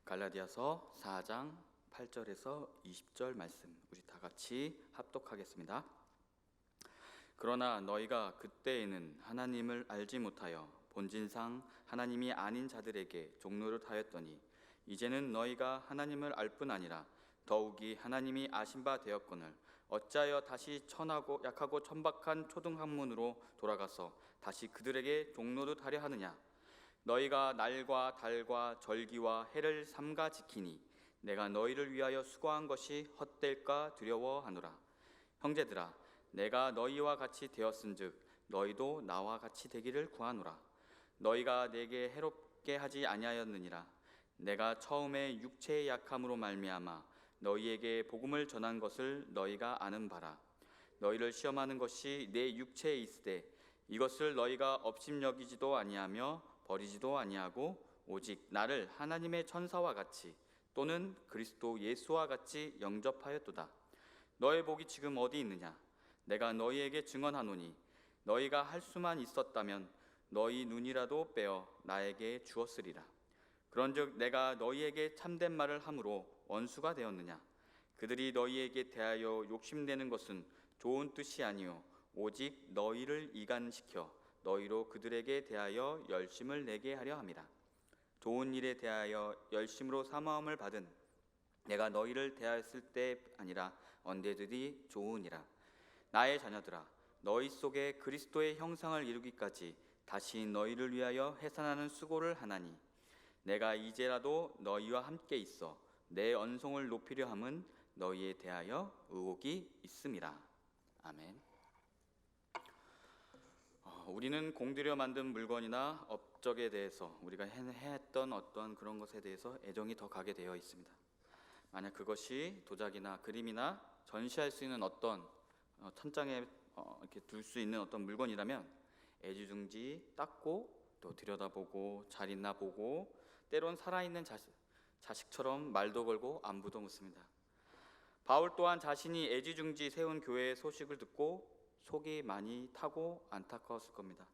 갈라디아서 4장 8절에서 20절 말씀 우리 다 같이 합독하겠습니다. 그러나 너희가 그때에는 하나님을 알지 못하여 본질상 하나님이 아닌 자들에게 종노릇 하였더니 이제는 너희가 하나님을 알 뿐 아니라 더욱이 하나님이 아신 바 되었거늘 어찌하여 다시 천하고 약하고 천박한 초등학문으로 돌아가서 다시 그들에게 종노릇 하려 하느냐. 너희가 날과 달과 절기와 해를 삼가 지키니 내가 너희를 위하여 수고한 것이 헛될까 두려워하노라. 형제들아, 내가 너희와 같이 되었은즉 너희도 나와 같이 되기를 구하노라. 너희가 내게 해롭게 하지 아니하였느니라. 내가 처음에 육체의 약함으로 말미암아 너희에게 복음을 전한 것을 너희가 아는 바라. 너희를 시험하는 것이 내 육체에 있으되 이것을 너희가 업심여기지도 아니하며 버리지도 아니하고 오직 나를 하나님의 천사와 같이 또는 그리스도 예수와 같이 영접하였도다. 너의 복이 지금 어디 있느냐? 내가 너희에게 증언하노니 너희가 할 수만 있었다면 너희 눈이라도 빼어 나에게 주었으리라. 그런즉 내가 너희에게 참된 말을 함으로 원수가 되었느냐? 그들이 너희에게 대하여 욕심내는 것은 좋은 뜻이 아니요 오직 너희를 이간시켜 너희로 그들에게 대하여 열심을 내게 하려 함이라. 좋은 일에 대하여 열심으로 사모함을 받은 내가 너희를 대하였을 때 아니라 언제든지 좋으니라. 나의 자녀들아, 너희 속에 그리스도의 형상을 이루기까지 다시 너희를 위하여 해산하는 수고를 하나니 내가 이제라도 너희와 함께 있어 내 언성을 높이려 함은 너희에 대하여 의혹이 있음이라. 아멘. 우리는 공들여 만든 물건이나 업적에 대해서 우리가 했던 어떤 그런 것에 대해서 애정이 더 가게 되어 있습니다. 만약 그것이 도자기나 그림이나 전시할 수 있는 어떤 천장에 이렇게 둘 수 있는 어떤 물건이라면 애지중지 닦고 또 들여다보고 잘 있나 보고 때론 살아있는 자식처럼 말도 걸고 안부도 묻습니다. 바울 또한 자신이 애지중지 세운 교회의 소식을 듣고 속이 많이 타고 안타까웠을 겁니다.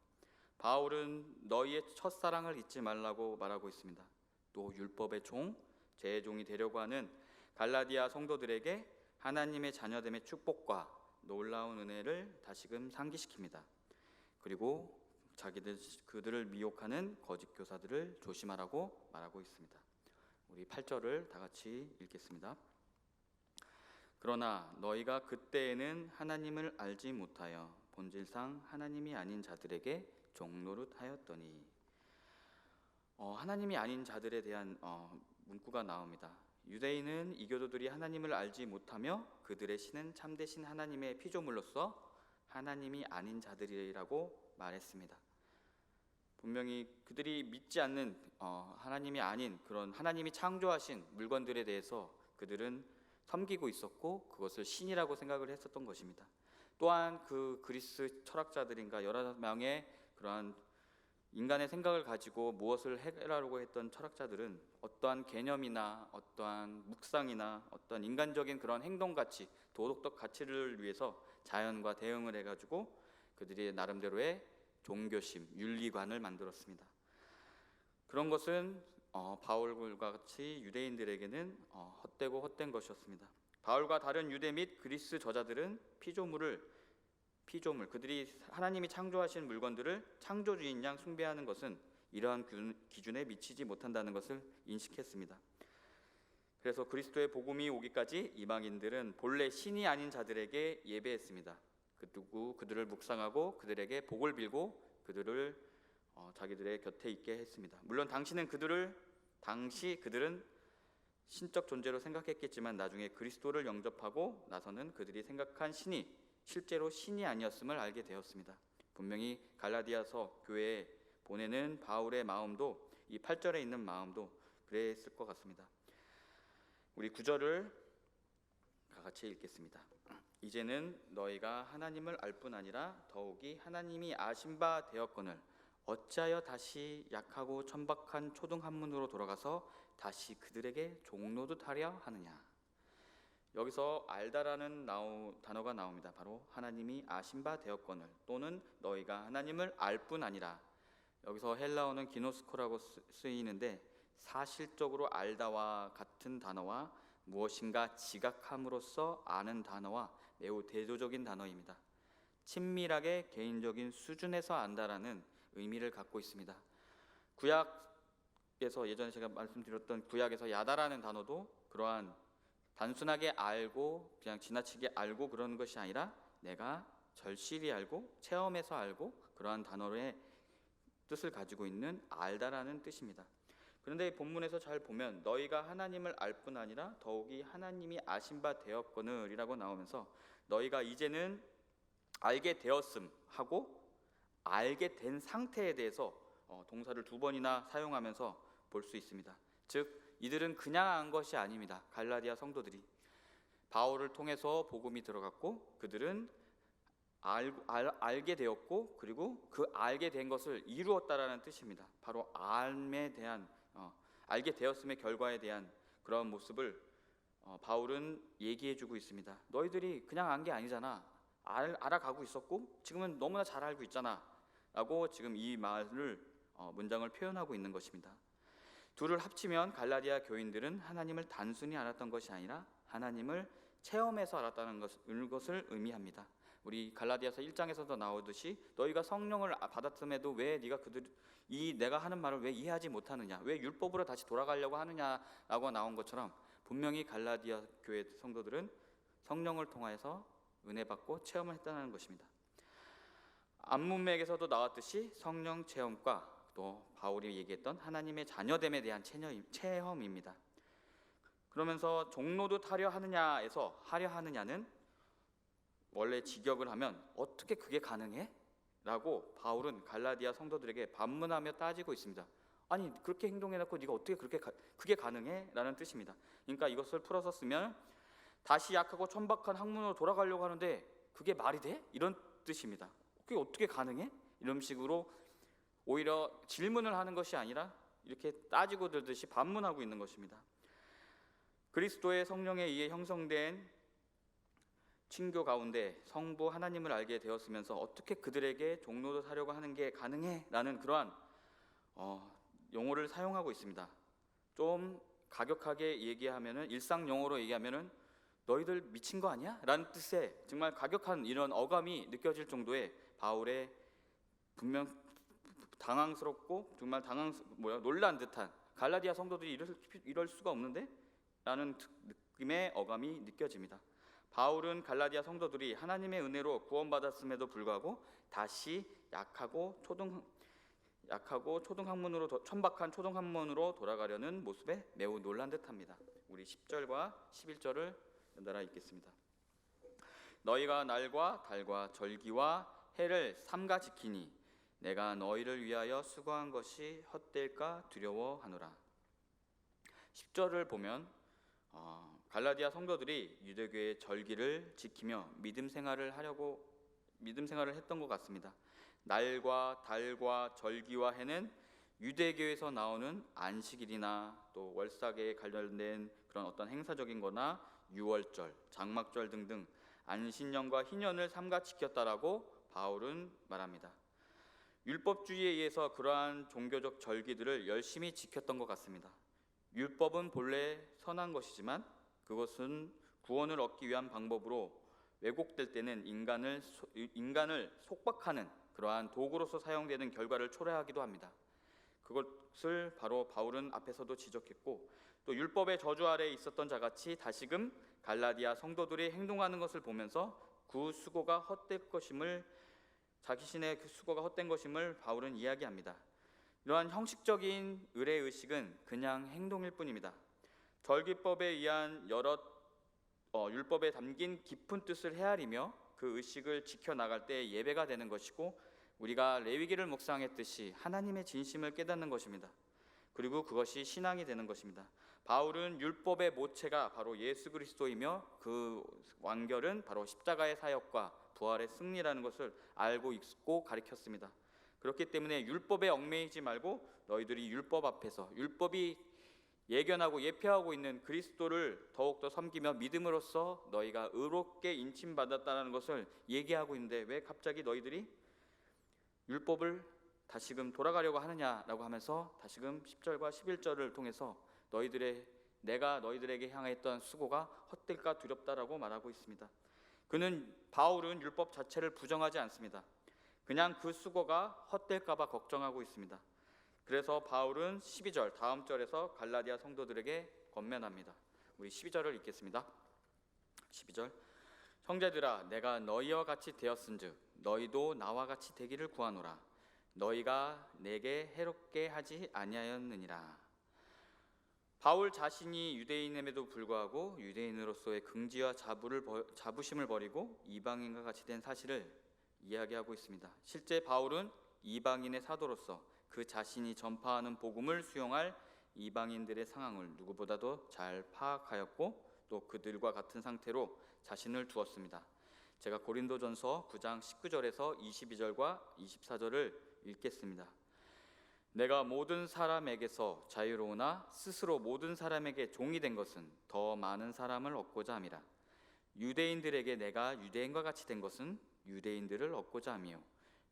바울은 너희의 첫사랑을 잊지 말라고 말하고 있습니다. 또 율법의 종, 제 종이 되려고 하는 갈라디아 성도들에게 하나님의 자녀됨의 축복과 놀라운 은혜를 다시금 상기시킵니다. 그리고 그들을 미혹하는 거짓 교사들을 조심하라고 말하고 있습니다. 우리 8절을 다 같이 읽겠습니다. 그러나 너희가 그때에는 하나님을 알지 못하여 본질상 하나님이 아닌 자들에게 종노릇 하였더니 하나님이 아닌 자들에 대한 문구가 나옵니다. 유대인은 이교도들이 하나님을 알지 못하며 그들의 신은 참되신 하나님의 피조물로서 하나님이 아닌 자들이라고 말했습니다. 분명히 그들이 믿지 않는 하나님이 아닌 그런 하나님이 창조하신 물건들에 대해서 그들은 섬기고 있었고 그것을 신이라고 생각을 했었던 것입니다. 또한 그 그리스 철학자들인가 여러 명의 그러한 인간의 생각을 가지고 무엇을 해결하려고 했던 철학자들은 어떠한 개념이나 어떠한 묵상이나 어떠한 인간적인 그런 행동가치, 도덕적 가치를 위해서 자연과 대응을 해가지고 그들이 나름대로의 종교심, 윤리관을 만들었습니다. 그런 것은 바울과 같이 유대인들에게는 헛되고 헛된 것이었습니다. 바울과 다른 유대 및 그리스 저자들은 피조물, 그들이 하나님이 창조하신 물건들을 창조주인 양 숭배하는 것은 이러한 기준에 미치지 못한다는 것을 인식했습니다. 그래서 그리스도의 복음이 오기까지 이방인들은 본래 신이 아닌 자들에게 예배했습니다. 그들을 묵상하고 그들에게 복을 빌고 그들을 자기들의 곁에 있게 했습니다. 물론 당시 그들은 신적 존재로 생각했겠지만 나중에 그리스도를 영접하고 나서는 그들이 생각한 신이 실제로 신이 아니었음을 알게 되었습니다. 분명히 갈라디아서 교회에 보내는 바울의 마음도 이 8절에 있는 마음도 그랬을 것 같습니다. 우리 9절을 같이 읽겠습니다. 이제는 너희가 하나님을 알 뿐 아니라 더욱이 하나님이 아신 바 되었거늘 어찌하여 다시 약하고 천박한 초등학문으로 돌아가서 다시 그들에게 종노릇 하려 하느냐. 여기서 알다라는 단어가 나옵니다. 바로 하나님이 아신 바 되었거늘 또는 너희가 하나님을 알 뿐 아니라 여기서 헬라어는 기노스코라고 쓰이는데 사실적으로 알다와 같은 단어와 무엇인가 지각함으로써 아는 단어와 매우 대조적인 단어입니다. 친밀하게 개인적인 수준에서 안다라는 의미를 갖고 있습니다. 구약에서 예전에 제가 말씀드렸던 구약에서 야다라는 단어도 그러한 단순하게 알고 그냥 지나치게 알고 그러는 것이 아니라 내가 절실히 알고 체험해서 알고 그러한 단어의 뜻을 가지고 있는 알다라는 뜻입니다. 그런데 본문에서 잘 보면 너희가 하나님을 알 뿐 아니라 더욱이 하나님이 아신 바 되었거늘이라고 나오면서 너희가 이제는 알게 되었음 하고 알게 된 상태에 대해서 동사를 두 번이나 사용하면서 볼 수 있습니다. 즉 이들은 그냥 안 것이 아닙니다. 갈라디아 성도들이 바울을 통해서 복음이 들어갔고 그들은 알게 되었고 그리고 그 알게 된 것을 이루었다라는 뜻입니다. 바로 알게 되었음의 결과에 대한 그런 모습을 바울은 얘기해주고 있습니다. 너희들이 그냥 안 게 아니잖아. 알아가고 있었고 지금은 너무나 잘 알고 있잖아 라고 지금 이 말을 문장을 표현하고 있는 것입니다. 둘을 합치면 갈라디아 교인들은 하나님을 단순히 알았던 것이 아니라 하나님을 체험해서 알았다는 것을 의미합니다. 우리 갈라디아서 1장에서도 나오듯이 너희가 성령을 받았음에도 왜 네가 내가 하는 말을 왜 이해하지 못하느냐, 왜 율법으로 다시 돌아가려고 하느냐라고 나온 것처럼 분명히 갈라디아 교회 성도들은 성령을 통하여서 은혜 받고 체험을 했다는 것입니다. 안문맥에서도 나왔듯이 성령 체험과 또 바울이 얘기했던 하나님의 자녀됨에 대한 체험입니다. 그러면서 종로도 하려 하느냐에서 하려 하느냐는 원래 직역을 하면 어떻게 그게 가능해? 라고 바울은 갈라디아 성도들에게 반문하며 따지고 있습니다. 아니 그렇게 행동해놓고 네가 어떻게 그게 가능해? 라는 뜻입니다. 그러니까 이것을 풀어서 쓰면 다시 약하고 천박한 학문으로 돌아가려고 하는데 그게 말이 돼? 이런 뜻입니다. 그게 어떻게 가능해? 이런 식으로 오히려 질문을 하는 것이 아니라 이렇게 따지고 들듯이 반문하고 있는 것입니다. 그리스도의 성령에 의해 형성된 친교 가운데 성부 하나님을 알게 되었으면서 어떻게 그들에게 종로도 하려고 하는 게 가능해? 라는 그러한 용어를 사용하고 있습니다. 좀 가격하게 얘기하면은 일상 용어로 얘기하면은 너희들 미친 거 아니야? 라는 뜻의 정말 가격한 이런 어감이 느껴질 정도의 바울의 분명 당황스럽고 정말 놀란 듯한 갈라디아 성도들이 이럴 수가 없는데? 라는 느낌의 어감이 느껴집니다. 바울은 갈라디아 성도들이 하나님의 은혜로 구원받았음에도 불구하고 다시 약하고 초등학문으로 천박한 초등학문으로 돌아가려는 모습에 매우 놀란 듯합니다. 우리 10절과 11절을 연달아 읽겠습니다. 너희가 날과 달과 절기와 해를 삼가 지키니 내가 너희를 위하여 수고한 것이 헛될까 두려워하노라. 10절을 보면 갈라디아 성도들이 유대교의 절기를 지키며 믿음 생활을 했던 것 같습니다. 날과 달과 절기와 해는 유대교에서 나오는 안식일이나 또 월삭에 관련된 그런 어떤 행사적인 거나 유월절, 장막절 등등 안신년과 희년을 삼가 지켰다라고 바울은 말합니다. 율법주의에 의해서 그러한 종교적 절기들을 열심히 지켰던 것 같습니다. 율법은 본래 선한 것이지만 그것은 구원을 얻기 위한 방법으로 왜곡될 때는 인간을 속박하는 그러한 도구로서 사용되는 결과를 초래하기도 합니다. 그것을 바로 바울은 앞에서도 지적했고 또 율법의 저주 아래에 있었던 자같이 다시금 갈라디아 성도들이 행동하는 것을 보면서 자신의 그 수고가 헛된 것임을 바울은 이야기합니다. 이러한 형식적인 의례의식은 그냥 행동일 뿐입니다. 절기법에 의한 여러 율법에 담긴 깊은 뜻을 헤아리며 그 의식을 지켜나갈 때 예배가 되는 것이고 우리가 레위기를 묵상했듯이 하나님의 진심을 깨닫는 것입니다. 그리고 그것이 신앙이 되는 것입니다. 바울은 율법의 모체가 바로 예수 그리스도이며 그 완결은 바로 십자가의 사역과 부활의 승리라는 것을 알고 있고 가르쳤습니다. 그렇기 때문에 율법에 얽매이지 말고 너희들이 율법 앞에서 율법이 예견하고 예표하고 있는 그리스도를 더욱더 섬기며 믿음으로써 너희가 의롭게 인침받았다는 것을 얘기하고 있는데 왜 갑자기 너희들이 율법을 다시금 돌아가려고 하느냐라고 하면서 다시금 10절과 11절을 통해서 내가 너희들에게 향했던 수고가 헛될까 두렵다라고 말하고 있습니다. 바울은 율법 자체를 부정하지 않습니다. 그냥 그 수고가 헛될까 봐 걱정하고 있습니다. 그래서 바울은 12절 다음 절에서 갈라디아 성도들에게 권면합니다. 우리 12절을 읽겠습니다. 12절 형제들아 내가 너희와 같이 되었은즉 너희도 나와 같이 되기를 구하노라. 너희가 내게 해롭게 하지 아니하였느니라. 바울 자신이 유대인임에도 불구하고 유대인으로서의 긍지와 자부심을 버리고 이방인과 같이 된 사실을 이야기하고 있습니다. 실제 바울은 이방인의 사도로서 그 자신이 전파하는 복음을 수용할 이방인들의 상황을 누구보다도 잘 파악하였고 또 그들과 같은 상태로 자신을 두었습니다. 제가 고린도전서 9장 19절에서 22절과 24절을 읽겠습니다. 내가 모든 사람에게서 자유로우나 스스로 모든 사람에게 종이 된 것은 더 많은 사람을 얻고자 함이라. 유대인들에게 내가 유대인과 같이 된 것은 유대인들을 얻고자 함이요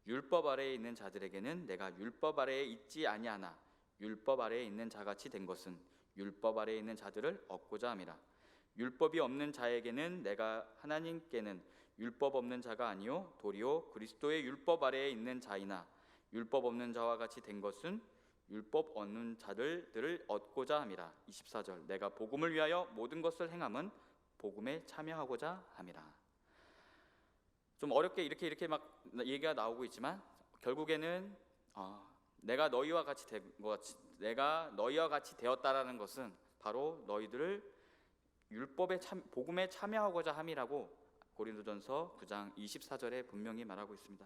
율법 아래에 있는 자들에게는 내가 율법 아래에 있지 아니하나 율법 아래에 있는 자같이 된 것은 율법 아래에 있는 자들을 얻고자 함이라. 율법이 없는 자에게는 내가 하나님께는 율법 없는 자가 아니요 도리어 그리스도의 율법 아래에 있는 자이나 율법 없는 자와 같이 된 것은 율법 없는 자들을 얻고자 함이라. 24절 내가 복음을 위하여 모든 것을 행함은 복음에 참여하고자 함이라. 좀 어렵게 이렇게 막 얘기가 나오고 있지만 결국에는 내가 너희와 같이 되었다라는 것은 바로 너희들을 복음에 참여하고자 함이라고 고린도전서 9장 24절에 분명히 말하고 있습니다.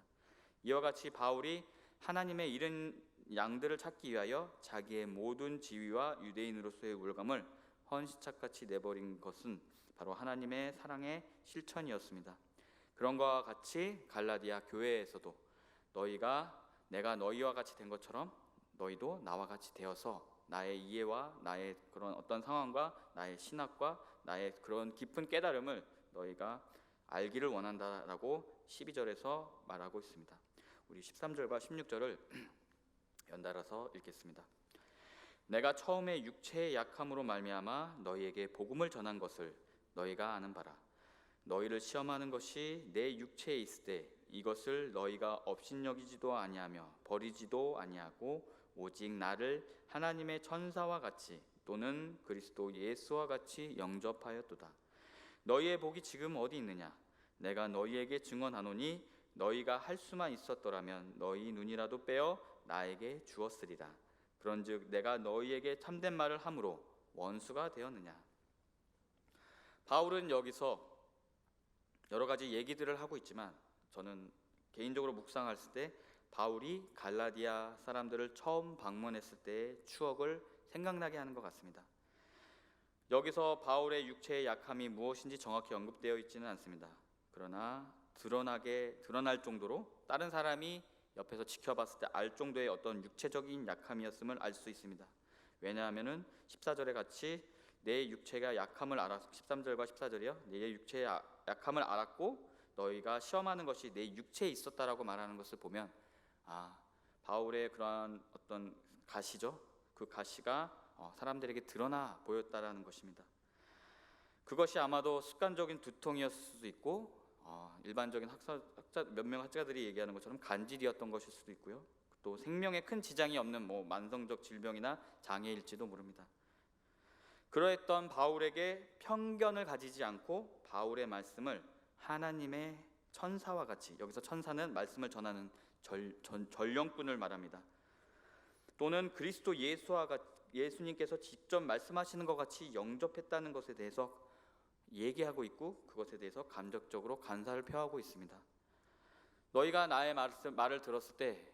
이와 같이 바울이 하나님의 잃은 양들을 찾기 위하여 자기의 모든 지위와 유대인으로서의 우월감을 헌시착같이 내버린 것은 바로 하나님의 사랑의 실천이었습니다. 그런 것과 같이 갈라디아 교회에서도 내가 너희와 같이 된 것처럼 너희도 나와 같이 되어서 나의 이해와 나의 그런 어떤 상황과 나의 신학과 나의 그런 깊은 깨달음을 너희가 알기를 원한다라고 12절에서 말하고 있습니다. 우리 13절과 16절을 연달아서 읽겠습니다. 내가 처음에 육체의 약함으로 말미암아 너희에게 복음을 전한 것을 너희가 아는 바라. 너희를 시험하는 것이 내 육체에 있을 때 이것을 너희가 업신여기지도 아니하며 버리지도 아니하고 오직 나를 하나님의 천사와 같이 또는 그리스도 예수와 같이 영접하였도다. 너희의 복이 지금 어디 있느냐? 내가 너희에게 증언하노니 너희가 할 수만 있었더라면 너희 눈이라도 빼어 나에게 주었으리라. 그런즉 내가 너희에게 참된 말을 함으로 원수가 되었느냐? 바울은 여기서 여러 가지 얘기들을 하고 있지만 저는 개인적으로 묵상했을 때 바울이 갈라디아 사람들을 처음 방문했을 때의 추억을 생각나게 하는 것 같습니다. 여기서 바울의 육체의 약함이 무엇인지 정확히 언급되어 있지는 않습니다. 그러나 드러날 정도로 다른 사람이 옆에서 지켜봤을 때 알 정도의 어떤 육체적인 약함이었음을 알 수 있습니다. 왜냐하면은 14절에 같이 내 육체가 약함을 알았 13절과 14절이요. 내 육체의 약함을 알았고 너희가 시험하는 것이 내 육체에 있었다라고 말하는 것을 보면 바울의 그러한 어떤 가시죠. 그 가시가 사람들에게 드러나 보였다라는 것입니다. 그것이 아마도 습관적인 두통이었을 수도 있고 일반적인 몇명 학자들이 얘기하는 것처럼 간질이었던 것일 수도 있고요. 또 생명에 큰 지장이 없는 만성적 질병이나 장애일지도 모릅니다. 그러했던 바울에게 편견을 가지지 않고 바울의 말씀을 하나님의 천사와 같이, 여기서 천사는 말씀을 전하는 전령꾼을 말합니다. 또는 그리스도 예수님께서 직접 말씀하시는 것 같이 영접했다는 것에 대해서 얘기하고 있고 그것에 대해서 감정적으로 간사를 표하고 있습니다. 너희가 나의 말을 들었을 때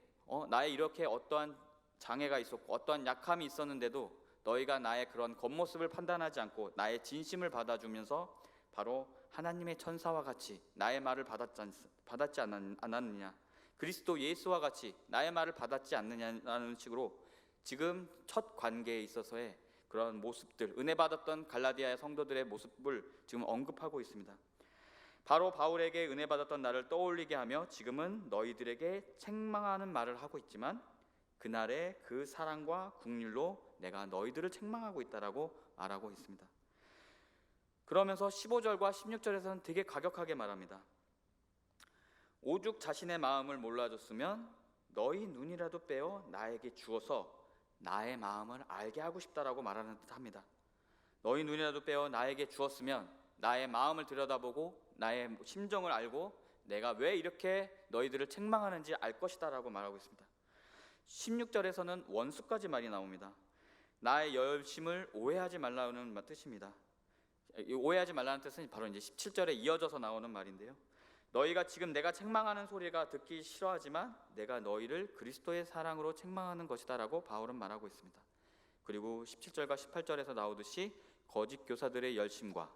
나의 이렇게 어떠한 장애가 있었고 어떠한 약함이 있었는데도 너희가 나의 그런 겉모습을 판단하지 않고 나의 진심을 받아주면서 바로 하나님의 천사와 같이 나의 말을 받았지 않았느냐, 그리스도 예수와 같이 나의 말을 받았지 않느냐라는 식으로 지금 첫 관계에 있어서의 그런 모습들, 은혜 받았던 갈라디아의 성도들의 모습을 지금 언급하고 있습니다. 바로 바울에게 은혜 받았던 나를 떠올리게 하며 지금은 너희들에게 책망하는 말을 하고 있지만 그날의 그 사랑과 긍휼로 내가 너희들을 책망하고 있다라고 말하고 있습니다. 그러면서 15절과 16절에서는 되게 가격하게 말합니다. 오죽 자신의 마음을 몰라줬으면 너희 눈이라도 빼어 나에게 주어서 나의 마음을 알게 하고 싶다라고 말하는 듯합니다. 너희 눈이라도 빼어 나에게 주었으면 나의 마음을 들여다보고 나의 심정을 알고 내가 왜 이렇게 너희들을 책망하는지 알 것이다라고 말하고 있습니다. 16절에서는 원수까지 말이 나옵니다. 나의 열심을 오해하지 말라는 뜻입니다. 오해하지 말라는 뜻은 바로 이제 17절에 이어져서 나오는 말인데요. 너희가 지금 내가 책망하는 소리가 듣기 싫어하지만 내가 너희를 그리스도의 사랑으로 책망하는 것이다라고 바울은 말하고 있습니다. 그리고 17절과 18절에서 나오듯이 거짓 교사들의 열심과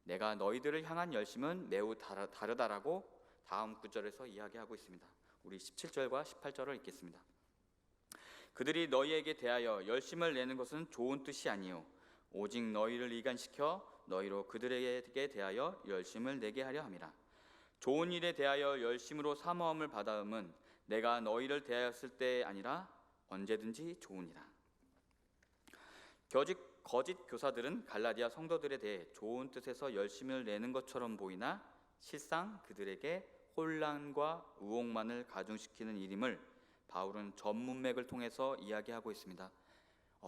내가 너희들을 향한 열심은 매우 다르다라고 다음 구절에서 이야기하고 있습니다. 우리 17절과 18절을 읽겠습니다. 그들이 너희에게 대하여 열심을 내는 것은 좋은 뜻이 아니요 오직 너희를 이간시켜 너희로 그들에게 대하여 열심을 내게 하려 함이라. 좋은 일에 대하여 열심으로 사모함을 받아음은 내가 너희를 대하였을 때 아니라 언제든지 좋으니라. 거짓 교사들은 갈라디아 성도들에 대해 좋은 뜻에서 열심을 내는 것처럼 보이나 실상 그들에게 혼란과 의혹만을 가중시키는 일임을 바울은 전 문맥을 통해서 이야기하고 있습니다.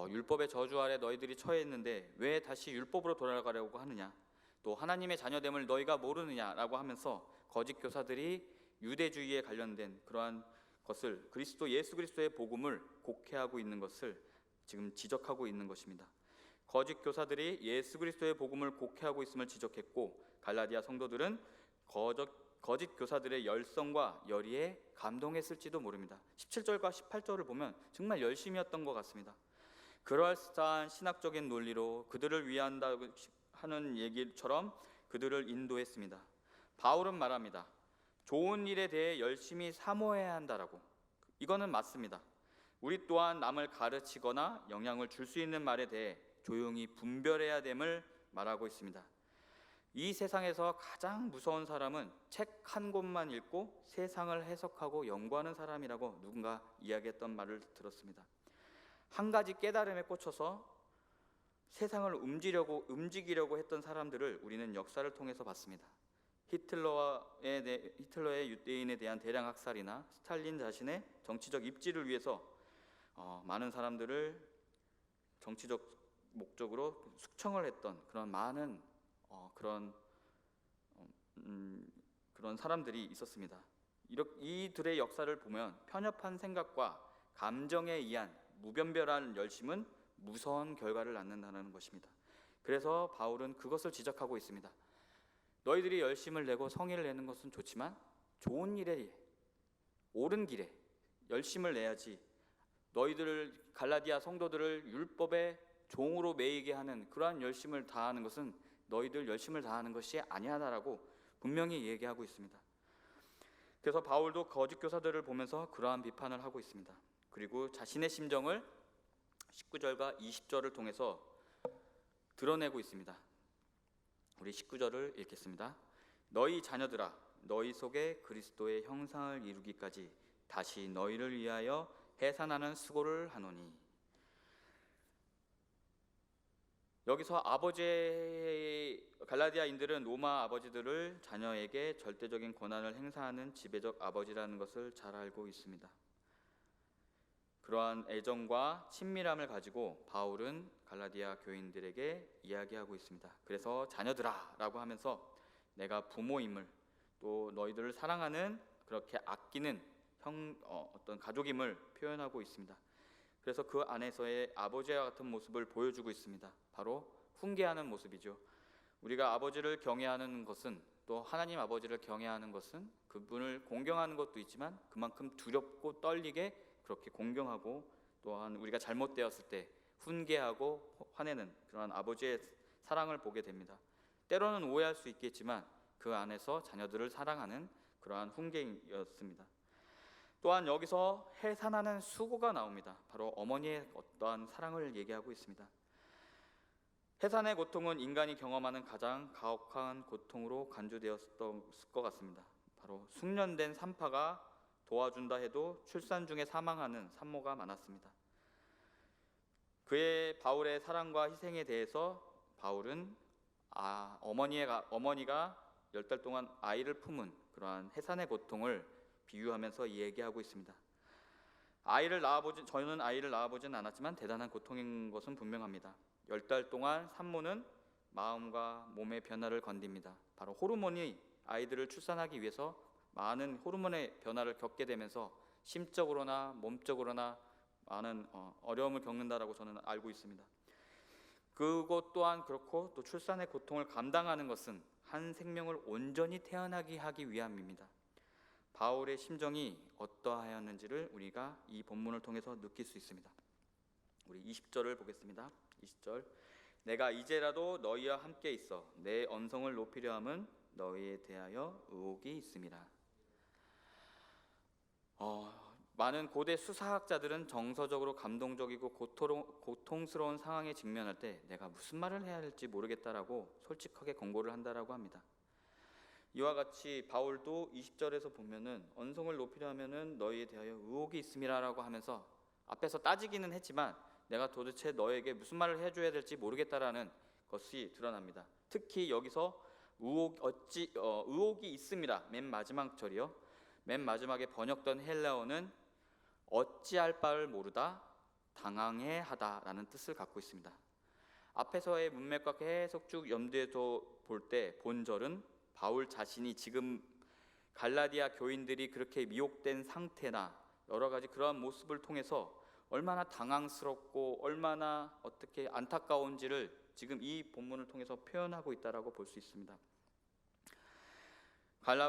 율법의 저주 아래 너희들이 처해 있는데 왜 다시 율법으로 돌아가려고 하느냐, 또 하나님의 자녀됨을 너희가 모르느냐라고 하면서 거짓 교사들이 유대주의에 관련된 그러한 것을 예수 그리스도의 복음을 곡해하고 있는 것을 지금 지적하고 있는 것입니다. 거짓 교사들이 예수 그리스도의 복음을 곡해하고 있음을 지적했고 갈라디아 성도들은 거짓 교사들의 열성과 열의에 감동했을지도 모릅니다. 17절과 18절을 보면 정말 열심이었던 것 같습니다. 그럴싸한 신학적인 논리로 그들을 위한다고 하는 얘기처럼 그들을 인도했습니다. 바울은 말합니다. 좋은 일에 대해 열심히 사모해야 한다라고. 이거는 맞습니다. 우리 또한 남을 가르치거나 영향을 줄 수 있는 말에 대해 조용히 분별해야 됨을 말하고 있습니다. 이 세상에서 가장 무서운 사람은 책 한 권만 읽고 세상을 해석하고 연구하는 사람이라고 누군가 이야기했던 말을 들었습니다. 한 가지 깨달음에 꽂혀서 세상을 움직이려고 했던 사람들을 우리는 역사를 통해서 봤습니다. 히틀러의 유대인에 대한 대량 학살이나 스탈린 자신의 정치적 입지를 위해서 많은 사람들을 정치적 목적으로 숙청을 했던 그런 많은 그런 사람들이 있었습니다. 이들의 역사를 보면 편협한 생각과 감정에 의한 무변별한 열심은 무서운 결과를 낳는다는 것입니다. 그래서 바울은 그것을 지적하고 있습니다. 너희들이 열심을 내고 성의를 내는 것은 좋지만 좋은 일에, 옳은 길에 열심을 내야지 너희들을 갈라디아 성도들을 율법의 종으로 매이게 하는 그러한 열심을 다하는 것은 너희들 열심을 다하는 것이 아니하다라고 분명히 얘기하고 있습니다. 그래서 바울도 거짓 교사들을 보면서 그러한 비판을 하고 있습니다. 그리고 자신의 심정을 19절과 20절을 통해서 드러내고 있습니다. 우리 19절을 읽겠습니다. 너희 자녀들아, 너희 속에 그리스도의 형상을 이루기까지 다시 너희를 위하여 해산하는 수고를 하노니. 여기서 갈라디아인들은 로마 아버지들을 자녀에게 절대적인 권한을 행사하는 지배적 아버지라는 것을 잘 알고 있습니다. 그러한 애정과 친밀함을 가지고 바울은 갈라디아 교인들에게 이야기하고 있습니다. 그래서 자녀들아 라고 하면서 내가 부모임을, 또 너희들을 사랑하는, 그렇게 아끼는 어떤 가족임을 표현하고 있습니다. 그래서 그 안에서의 아버지와 같은 모습을 보여주고 있습니다. 바로 훈계하는 모습이죠. 우리가 아버지를 경외하는 것은, 또 하나님 아버지를 경외하는 것은 그분을 공경하는 것도 있지만 그만큼 두렵고 떨리게 그렇게 공경하고, 또한 우리가 잘못되었을 때 훈계하고 화내는 그런 아버지의 사랑을 보게 됩니다. 때로는 오해할 수 있겠지만 그 안에서 자녀들을 사랑하는 그러한 훈계였습니다. 또한 여기서 해산하는 수고가 나옵니다. 바로 어머니의 어떠한 사랑을 얘기하고 있습니다. 해산의 고통은 인간이 경험하는 가장 가혹한 고통으로 간주되었을 것 같습니다. 바로 숙련된 산파가 도와준다 해도 출산 중에 사망하는 산모가 많았습니다. 그의 바울의 사랑과 희생에 대해서 바울은 어머니가 10달 동안 아이를 품은 그러한 해산의 고통을 비유하면서 얘기하고 있습니다. 저는 아이를 낳아보진 않았지만 대단한 고통인 것은 분명합니다. 10달 동안 산모는 마음과 몸의 변화를 견딥니다. 바로 호르몬이 아이들을 출산하기 위해서 많은 호르몬의 변화를 겪게 되면서 심적으로나 몸적으로나 많은 어려움을 겪는다라고 저는 알고 있습니다. 그것 또한 그렇고 또 출산의 고통을 감당하는 것은 한 생명을 온전히 태어나게 하기 위함입니다. 바울의 심정이 어떠하였는지를 우리가 이 본문을 통해서 느낄 수 있습니다. 우리 20절을 보겠습니다. 20절. 내가 이제라도 너희와 함께 있어 내 언성을 높이려 함은 너희에 대하여 의혹이 있음이라. 많은 고대 수사학자들은 정서적으로 감동적이고 고통스러운 상황에 직면할 때 내가 무슨 말을 해야 할지 모르겠다라고 솔직하게 권고를 한다라고 합니다. 이와 같이 바울도 20절에서 보면은 언성을 높이려 하면은 너희에 대하여 의혹이 있음이라라고 하면서 앞에서 따지기는 했지만 내가 도대체 너에게 무슨 말을 해줘야 될지 모르겠다라는 것이 드러납니다. 특히 여기서 의혹이 있습니다. 맨 마지막 절이요. 맨 마지막에 번역된 헬라어는 어찌할 바를 모르다 당황해 하다라는 뜻을 갖고 있습니다. 앞에서의 문맥과 계속 쭉 염두에서 볼 때 본절은 바울 자신이 지금 갈라디아 교인들이 그렇게 미혹된 상태나 여러 가지 그러한 모습을 통해서 얼마나 당황스럽고 얼마나 어떻게 안타까운지를 지금 이 본문을 통해서 표현하고 있다라고 볼 수 있습니다.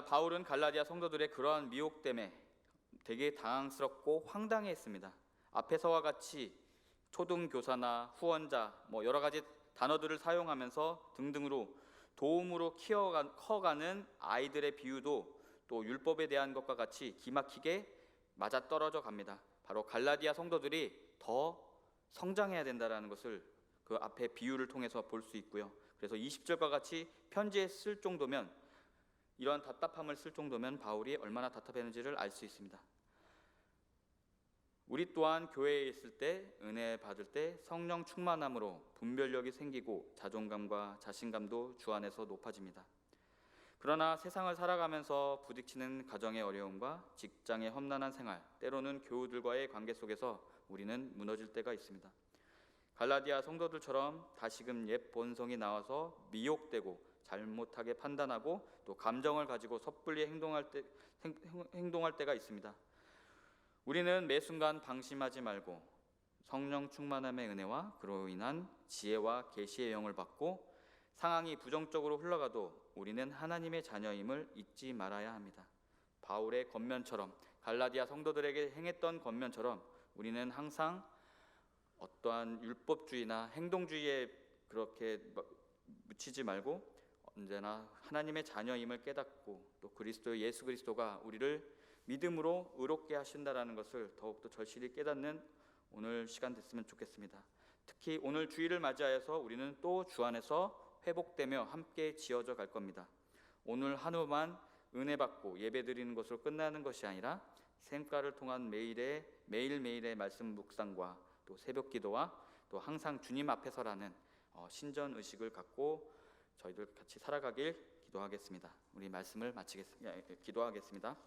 바울은 갈라디아 성도들의 그러한 미혹됨에 되게 당황스럽고 황당해했습니다. 앞에서와 같이 초등교사나 후원자 여러 가지 단어들을 사용하면서 등등으로 도움으로 커가는 아이들의 비유도 또 율법에 대한 것과 같이 기막히게 맞아떨어져 갑니다. 바로 갈라디아 성도들이 더 성장해야 된다는 것을 그 앞에 비유를 통해서 볼 수 있고요. 그래서 20절과 같이 편지에 쓸 정도면 이러한 답답함을 쓸 정도면 바울이 얼마나 답답했는지를 알 수 있습니다. 우리 또한 교회에 있을 때 은혜 받을 때 성령 충만함으로 분별력이 생기고 자존감과 자신감도 주 안에서 높아집니다. 그러나 세상을 살아가면서 부딪히는 가정의 어려움과 직장의 험난한 생활, 때로는 교우들과의 관계 속에서 우리는 무너질 때가 있습니다. 갈라디아 성도들처럼 다시금 옛 본성이 나와서 미혹되고 잘못하게 판단하고 또 감정을 가지고 섣불리 행동할 때가 있습니다. 우리는 매 순간 방심하지 말고 성령 충만함의 은혜와 그로 인한 지혜와 계시의 영을 받고 상황이 부정적으로 흘러가도 우리는 하나님의 자녀임을 잊지 말아야 합니다. 바울의 권면처럼 갈라디아 성도들에게 행했던 권면처럼 우리는 항상 어떠한 율법주의나 행동주의에 그렇게 묻히지 말고 언제나 하나님의 자녀임을 깨닫고 또 예수 그리스도가 우리를 믿음으로 의롭게 하신다라는 것을 더욱더 절실히 깨닫는 오늘 시간 됐으면 좋겠습니다. 특히 오늘 주일을 맞이하여서 우리는 또 주 안에서 회복되며 함께 지어져 갈 겁니다. 오늘 한우만 은혜 받고 예배 드리는 것으로 끝나는 것이 아니라 생가를 통한 매일매일의 말씀 묵상과 또 새벽 기도와 또 항상 주님 앞에서라는 신전 의식을 갖고 저희들 같이 살아가길 기도하겠습니다. 우리 말씀을 기도하겠습니다.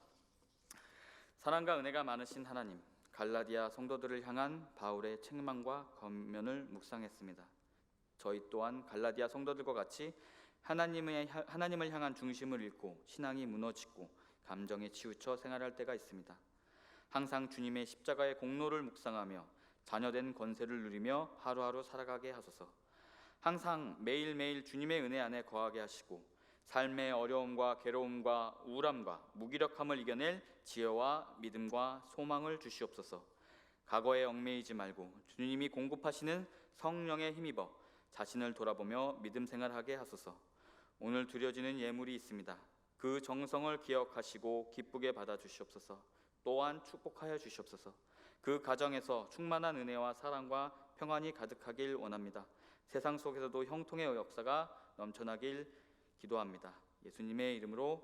사랑과 은혜가 많으신 하나님, 갈라디아 성도들을 향한 바울의 책망과 권면을 묵상했습니다. 저희 또한 갈라디아 성도들과 같이 하나님을 향한 중심을 잃고 신앙이 무너지고 감정에 치우쳐 생활할 때가 있습니다. 항상 주님의 십자가의 공로를 묵상하며 자녀된 권세를 누리며 하루하루 살아가게 하소서. 항상 매일매일 주님의 은혜 안에 거하게 하시고 삶의 어려움과 괴로움과 우울함과 무기력함을 이겨낼 지혜와 믿음과 소망을 주시옵소서. 과거에 얽매이지 말고 주님이 공급하시는 성령에 힘입어 자신을 돌아보며 믿음 생활하게 하소서. 오늘 드려지는 예물이 있습니다. 그 정성을 기억하시고 기쁘게 받아 주시옵소서. 또한 축복하여 주시옵소서. 그 가정에서 충만한 은혜와 사랑과 평안이 가득하길 원합니다. 세상 속에서도 형통의 역사가 넘쳐나길 기도합니다. 예수님의 이름으로